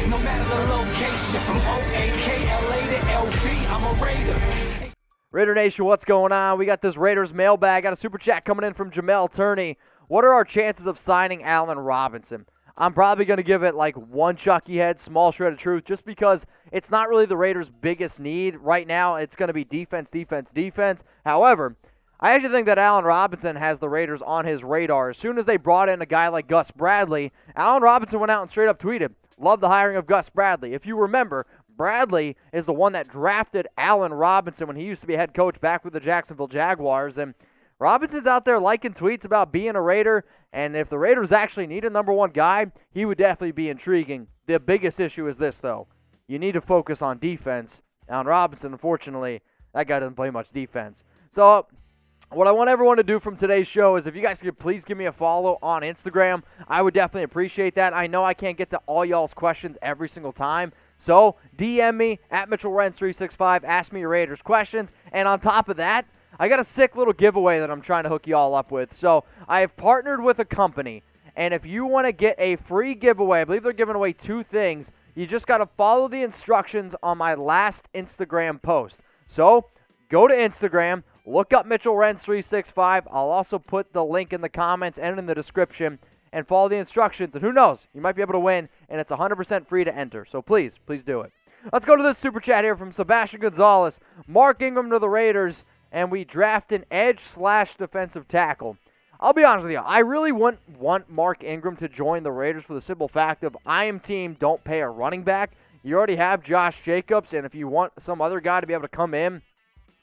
no matter the location. From O-A-K-L-A to L-V, I'm a Raider. Raider Nation, what's going on? We got this Raiders mailbag. Got a super chat coming in from Jamel Turney. What are our chances of signing Allen Robinson? I'm probably going to give it like one Chucky head, small shred of truth, just because it's not really the Raiders' biggest need. Right now, it's going to be defense, defense, defense. However, I actually think that Allen Robinson has the Raiders on his radar. As soon as they brought in a guy like Gus Bradley, Allen Robinson went out and straight up tweeted, "Love the hiring of Gus Bradley." If you remember, Bradley is the one that drafted Allen Robinson when he used to be head coach back with the Jacksonville Jaguars. And Robinson's out there liking tweets about being a Raider, and if the Raiders actually need a number one guy, he would definitely be intriguing. The biggest issue is this, though. You need to focus on defense. Allen Robinson, unfortunately, that guy doesn't play much defense. So what I want everyone to do from today's show is if you guys could please give me a follow on Instagram, I would definitely appreciate that. I know I can't get to all y'all's questions every single time, so DM me at Mitchell Renz 365, ask me your Raiders questions, and on top of that, I got a sick little giveaway that I'm trying to hook you all up with. So I have partnered with a company, and if you want to get a free giveaway, I believe they're giving away two things. You just got to follow the instructions on my last Instagram post. So go to Instagram, look up Mitchell Renz 365. I'll also put the link in the comments and in the description, and follow the instructions. And who knows, you might be able to win, and it's 100% free to enter. So please do it. Let's go to this super chat here from Sebastian Gonzalez. Mark Ingram to the Raiders, and we draft an edge/defensive tackle. I'll be honest with you, I really wouldn't want Mark Ingram to join the Raiders for the simple fact of I am team don't pay a running back. You already have Josh Jacobs, and if you want some other guy to be able to come in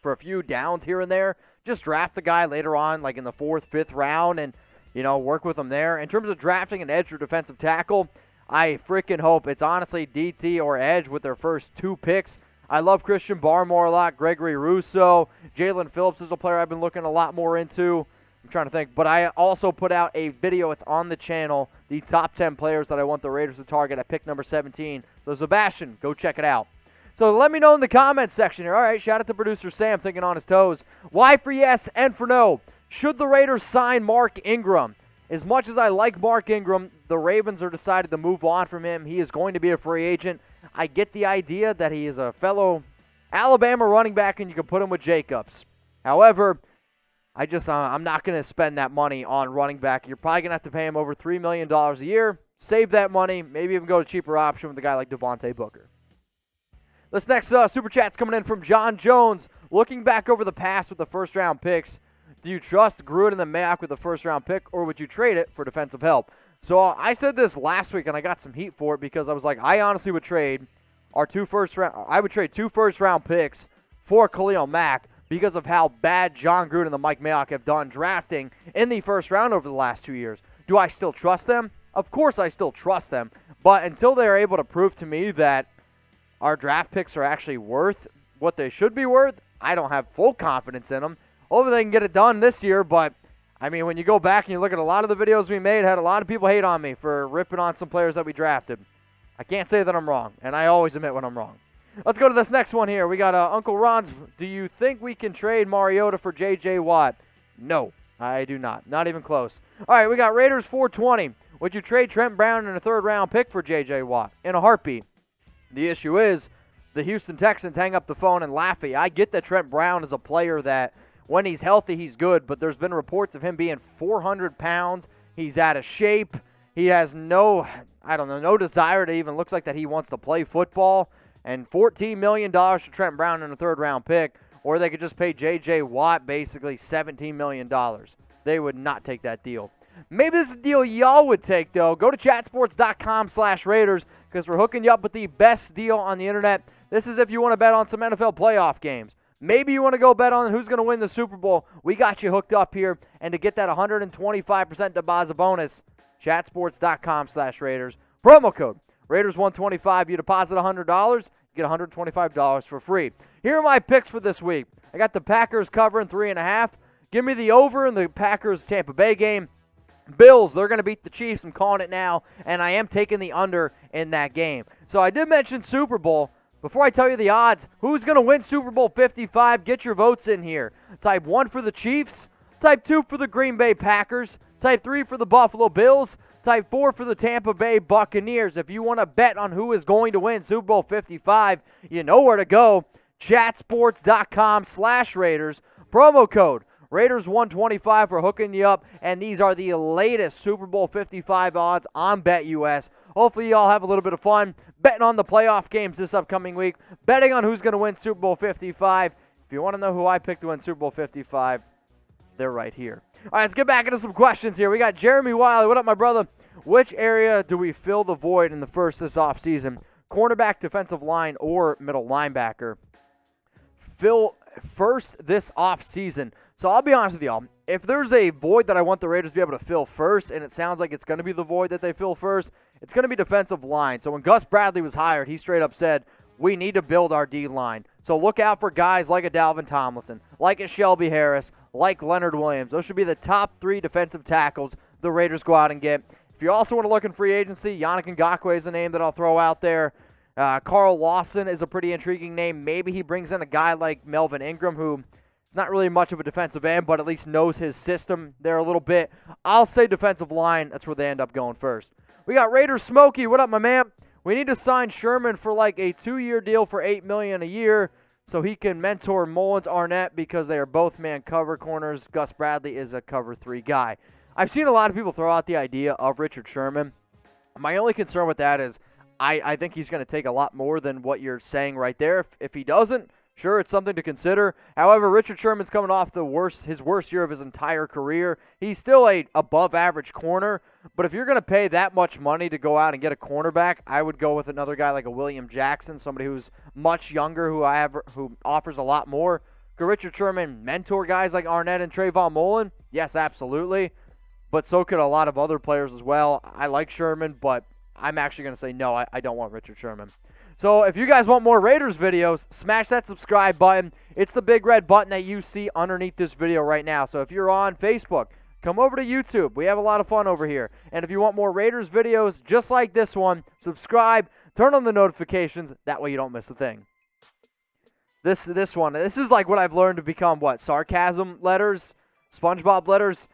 for a few downs here and there, just draft the guy later on, like in the 4th, 5th round, and work with him there. In terms of drafting an edge or defensive tackle, I freaking hope it's honestly DT or edge with their first 2 picks. I love Christian Barmore a lot, Gregory Rousseau. Jalen Phillips is a player I've been looking a lot more into. I'm trying to think. But I also put out a video. It's on the channel, the top 10 players that I want the Raiders to target at pick number 17. So, Sebastian, go check it out. So let me know in the comments section here. All right, shout out to producer Sam thinking on his toes. Why for yes and for no? Should the Raiders sign Mark Ingram? As much as I like Mark Ingram, the Ravens are decided to move on from him. He is going to be a free agent. I get the idea that he is a fellow Alabama running back and you can put him with Jacobs. However, I'm not going to spend that money on running back. You're probably going to have to pay him over $3 million a year. Save that money. Maybe even go to a cheaper option with a guy like Devontae Booker. This next super chat's coming in from John Jones. Looking back over the past with the first-round picks, do you trust Gruden and Mayock with the first-round pick, or would you trade it for defensive help? So I said this last week, and I got some heat for it because I was like, I honestly would trade two first-round picks for Khalil Mack because of how bad John Gruden and the Mike Mayock have done drafting in the first round over the last 2 years. Do I still trust them? Of course I still trust them, but until they're able to prove to me that our draft picks are actually worth what they should be worth, I don't have full confidence in them. Hopefully they can get it done this year, but I mean, when you go back and you look at a lot of the videos we made, had a lot of people hate on me for ripping on some players that we drafted. I can't say that I'm wrong, and I always admit when I'm wrong. Let's go to this next one here. We got Uncle Ron's. Do you think we can trade Mariota for J.J. Watt? No, I do not. Not even close. All right, we got Raiders 420. Would you trade Trent Brown in a third-round pick for J.J. Watt? In a heartbeat. The issue is the Houston Texans hang up the phone and laugh at you. I get that Trent Brown is a player that when he's healthy, he's good, but there's been reports of him being 400 pounds. He's out of shape. He has no desire to even looks like that he wants to play football. And $14 million for Trent Brown in a third-round pick, or they could just pay J.J. Watt basically $17 million. They would not take that deal. Maybe this is a deal y'all would take, though. Go to chatsports.com/Raiders because we're hooking you up with the best deal on the internet. This is if you want to bet on some NFL playoff games. Maybe you want to go bet on who's going to win the Super Bowl. We got you hooked up here. And to get that 125% deposit bonus, chatsports.com/Raiders. Promo code Raiders125. You deposit $100, you get $125 for free. Here are my picks for this week. I got the Packers covering 3.5. Give me the over in the Packers-Tampa Bay game. Bills, they're going to beat the Chiefs. I'm calling it now, and I am taking the under in that game. So I did mention Super Bowl. Before I tell you the odds, who's going to win Super Bowl 55? Get your votes in here. Type 1 for the Chiefs. Type 2 for the Green Bay Packers. Type 3 for the Buffalo Bills. Type 4 for the Tampa Bay Buccaneers. If you want to bet on who is going to win Super Bowl 55, you know where to go. Chatsports.com/Raiders. Promo code Raiders125 for hooking you up. And these are the latest Super Bowl 55 odds on BetUS. Hopefully you all have a little bit of fun betting on the playoff games this upcoming week, betting on who's going to win Super Bowl 55. If you want to know who I picked to win Super Bowl 55, they're right here. All right, let's get back into some questions here. We got Jeremy Wiley. What up, my brother? Which area do we fill the void in the first this offseason? Cornerback, defensive line, or middle linebacker? Fill first this offseason. So I'll be honest with y'all. If there's a void that I want the Raiders to be able to fill first, and it sounds like it's going to be the void that they fill first, it's going to be defensive line. So when Gus Bradley was hired, he straight up said, we need to build our D-line. So look out for guys like a Dalvin Tomlinson, like a Shelby Harris, like Leonard Williams. Those should be the top 3 defensive tackles the Raiders go out and get. If you also want to look in free agency, Yannick Ngakoue is a name that I'll throw out there. Carl Lawson is a pretty intriguing name. Maybe he brings in a guy like Melvin Ingram, who is not really much of a defensive end, but at least knows his system there a little bit. I'll say defensive line. That's where they end up going first. We got Raiders Smokey. What up, my man? We need to sign Sherman for like a 2-year deal for $8 million a year so he can mentor Mullins Arnett because they are both man cover corners. Gus Bradley is a cover 3 guy. I've seen a lot of people throw out the idea of Richard Sherman. My only concern with that is I think he's going to take a lot more than what you're saying right there. If he doesn't, sure, it's something to consider. However, Richard Sherman's coming off his worst year of his entire career. He's still a above-average corner, but if you're going to pay that much money to go out and get a cornerback, I would go with another guy like a William Jackson, somebody who's much younger, who offers a lot more. Could Richard Sherman mentor guys like Arnett and Trayvon Mullen? Yes, absolutely, but so could a lot of other players as well. I like Sherman, but I'm actually going to say no, I don't want Richard Sherman. So if you guys want more Raiders videos, smash that subscribe button. It's the big red button that you see underneath this video right now. So if you're on Facebook, come over to YouTube. We have a lot of fun over here. And if you want more Raiders videos just like this one, subscribe, turn on the notifications. That way you don't miss a thing. This is like what I've learned to become, sarcasm letters, SpongeBob letters.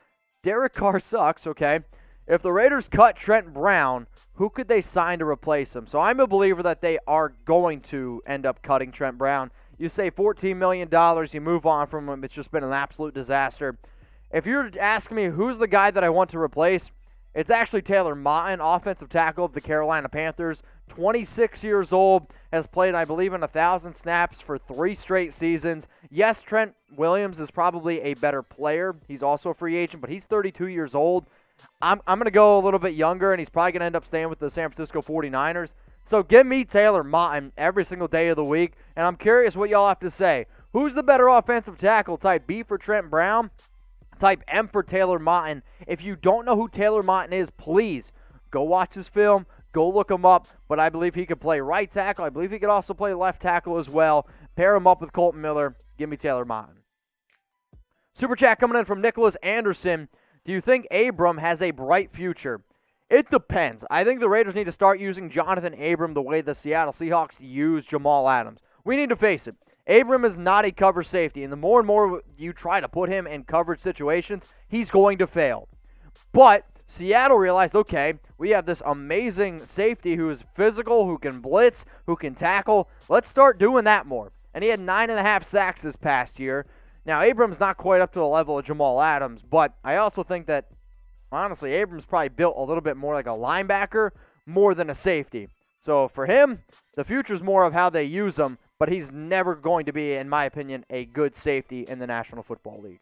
Derek Carr sucks, okay? If the Raiders cut Trent Brown, who could they sign to replace him? So I'm a believer that they are going to end up cutting Trent Brown. You say $14 million, you move on from him. It's just been an absolute disaster. If you're asking me who's the guy that I want to replace, it's actually Taylor Moton, offensive tackle of the Carolina Panthers. 26 years old, has played, I believe, in 1,000 snaps for 3 straight seasons. Yes, Trent Williams is probably a better player. He's also a free agent, but he's 32 years old. I'm going to go a little bit younger, and he's probably going to end up staying with the San Francisco 49ers. So give me Taylor Moton every single day of the week, and I'm curious what y'all have to say. Who's the better offensive tackle? Type B for Trent Brown, type M for Taylor Moton. If you don't know who Taylor Moton is, please go watch his film, go look him up. But I believe he could play right tackle. I believe he could also play left tackle as well. Pair him up with Colton Miller. Give me Taylor Moton. Super chat coming in from Nicholas Anderson. Do you think Abram has a bright future? It depends. I think the Raiders need to start using Johnathan Abram the way the Seattle Seahawks use Jamal Adams. We need to face it. Abram is not a cover safety, and the more and more you try to put him in coverage situations, he's going to fail. But Seattle realized, okay, we have this amazing safety who is physical, who can blitz, who can tackle. Let's start doing that more. And he had 9.5 sacks this past year. Now, Abram's not quite up to the level of Jamal Adams, but I also think that, honestly, Abram's probably built a little bit more like a linebacker more than a safety. So for him, the future's more of how they use him, but he's never going to be, in my opinion, a good safety in the National Football League.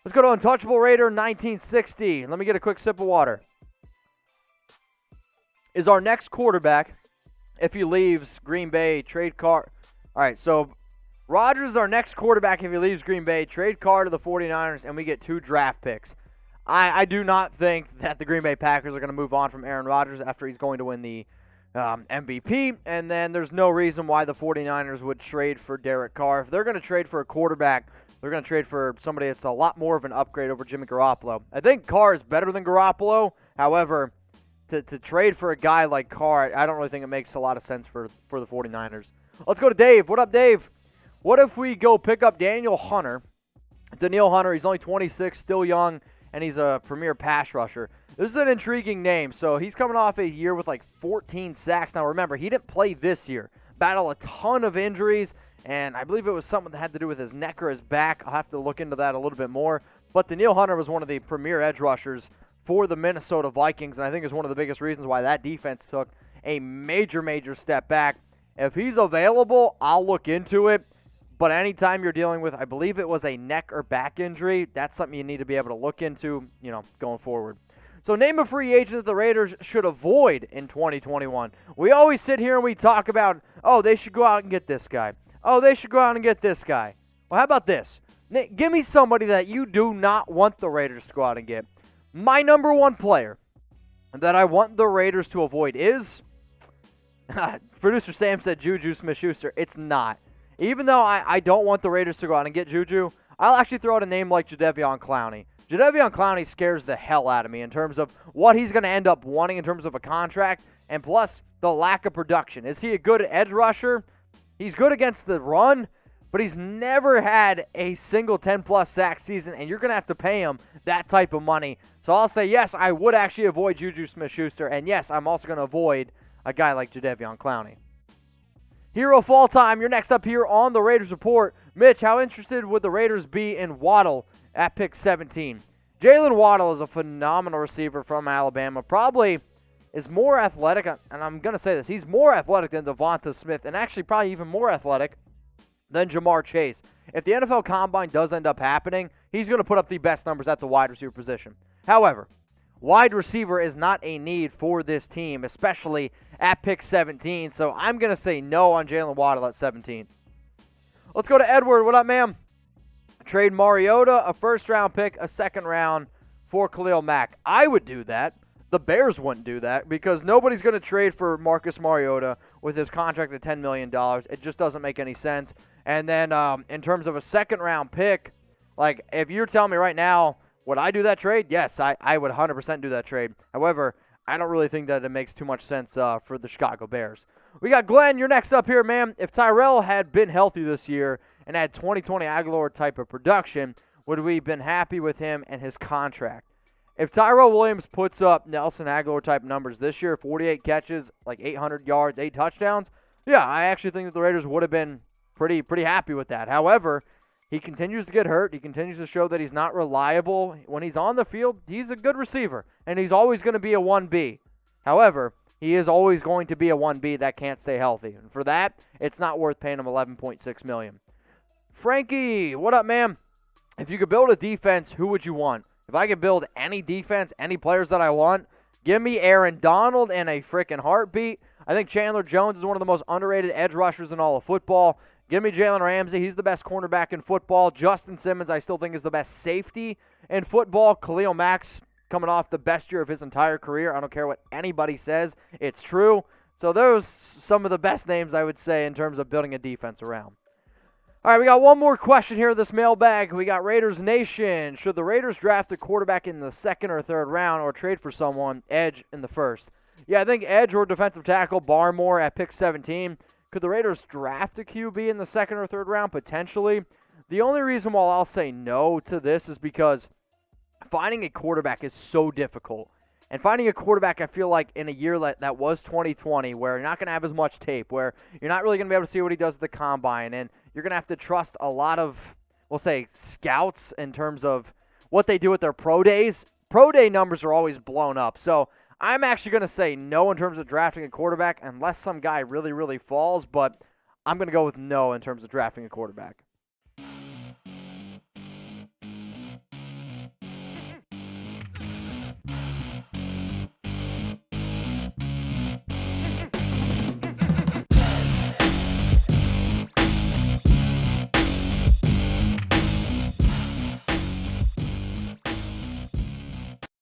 Let's go to Untouchable Raider 1960. Let me get a quick sip of water. Is our next quarterback, if he leaves Green Bay, trade Carr? All right, so Rodgers is our next quarterback if he leaves Green Bay, trade Carr to the 49ers, and we get 2 draft picks. I do not think that the Green Bay Packers are going to move on from Aaron Rodgers after he's going to win the MVP, and then there's no reason why the 49ers would trade for Derek Carr. If they're going to trade for a quarterback, they're going to trade for somebody that's a lot more of an upgrade over Jimmy Garoppolo. I think Carr is better than Garoppolo. However, to trade for a guy like Carr, I don't really think it makes a lot of sense for the 49ers. Let's go to Dave. What up, Dave? What if we go pick up Daniel Hunter, he's only 26, still young, and he's a premier pass rusher. This is an intriguing name. So he's coming off a year with like 14 sacks. Now remember, he didn't play this year. Battled a ton of injuries, and I believe it was something that had to do with his neck or his back. I'll have to look into that a little bit more. But Danielle Hunter was one of the premier edge rushers for the Minnesota Vikings, and I think is one of the biggest reasons why that defense took a major step back. If he's available, I'll look into it. But anytime you're dealing with, I believe it was a neck or back injury, that's something you need to be able to look into, going forward. So name a free agent that the Raiders should avoid in 2021. We always sit here and we talk about, oh, they should go out and get this guy. Oh, they should go out and get this guy. Well, how about this? Give me somebody that you do not want the Raiders to go out and get. My number one player that I want the Raiders to avoid is, producer Sam said Juju Smith-Schuster. It's not. Even though I don't want the Raiders to go out and get Juju, I'll actually throw out a name like Jadeveon Clowney. Jadeveon Clowney scares the hell out of me in terms of what he's going to end up wanting in terms of a contract, and plus the lack of production. Is he a good edge rusher? He's good against the run, but he's never had a single 10-plus sack season, and you're going to have to pay him that type of money. So I'll say, yes, I would actually avoid Juju Smith-Schuster, and yes, I'm also going to avoid a guy like Jadeveon Clowney. Hero of all time, you're next up here on the Raiders Report. Mitch, how interested would the Raiders be in Waddle at pick 17? Jalen Waddle is a phenomenal receiver from Alabama. Probably is more athletic, and I'm going to say this, he's more athletic than Devonta Smith, and actually probably even more athletic than Jamar Chase. If the NFL Combine does end up happening, he's going to put up the best numbers at the wide receiver position. However, wide receiver is not a need for this team, especially at pick 17, so I'm going to say no on Jalen Waddle at 17. Let's go to Edward. What up, ma'am? Trade Mariota, a first-round pick, a second-round for Khalil Mack. I would do that. The Bears wouldn't do that because nobody's going to trade for Marcus Mariota with his contract at $10 million. It just doesn't make any sense. And then in terms of a second-round pick, like if you're telling me right now, would I do that trade? Yes, I would 100% do that trade. However, I don't really think that it makes too much sense for the Chicago Bears. We got Glenn. You're next up here, man. If Tyrell had been healthy this year and had 2020 Aguilar type of production, would we have been happy with him and his contract? If Tyrell Williams puts up Nelson Aguilar type numbers this year, 48 catches, like 800 yards, 8 touchdowns, yeah, I actually think that the Raiders would have been pretty happy with that. However, he continues to get hurt. He continues to show that he's not reliable. When he's on the field, he's a good receiver, and he's always going to be a 1B. However, he is always going to be a 1B that can't stay healthy. And for that, it's not worth paying him $11.6 million. Frankie, what up, man? If you could build a defense, who would you want? If I could build any defense, any players that I want, give me Aaron Donald in a freaking heartbeat. I think Chandler Jones is one of the most underrated edge rushers in all of football. Give me Jalen Ramsey. He's the best cornerback in football. Justin Simmons, I still think, is the best safety in football. Khalil Mack's coming off the best year of his entire career. I don't care what anybody says. It's true. So those some of the best names, I would say, in terms of building a defense around. All right, we got one more question here in this mailbag. We got Raiders Nation. Should the Raiders draft a quarterback in the second or third round or trade for someone, edge, in the first? Yeah, I think edge or defensive tackle, Barmore at pick 17. Could the Raiders draft a QB in the second or third round? Potentially. The only reason why I'll say no to this is because finding a quarterback is so difficult. And finding a quarterback, I feel like, in a year that was 2020, where you're not going to have as much tape, where you're not really going to be able to see what he does at the combine, and you're going to have to trust a lot of, we'll say, scouts in terms of what they do with their pro days. Pro day numbers are always blown up. So I'm actually going to say no in terms of drafting a quarterback unless some guy really falls, but I'm going to go with no in terms of drafting a quarterback.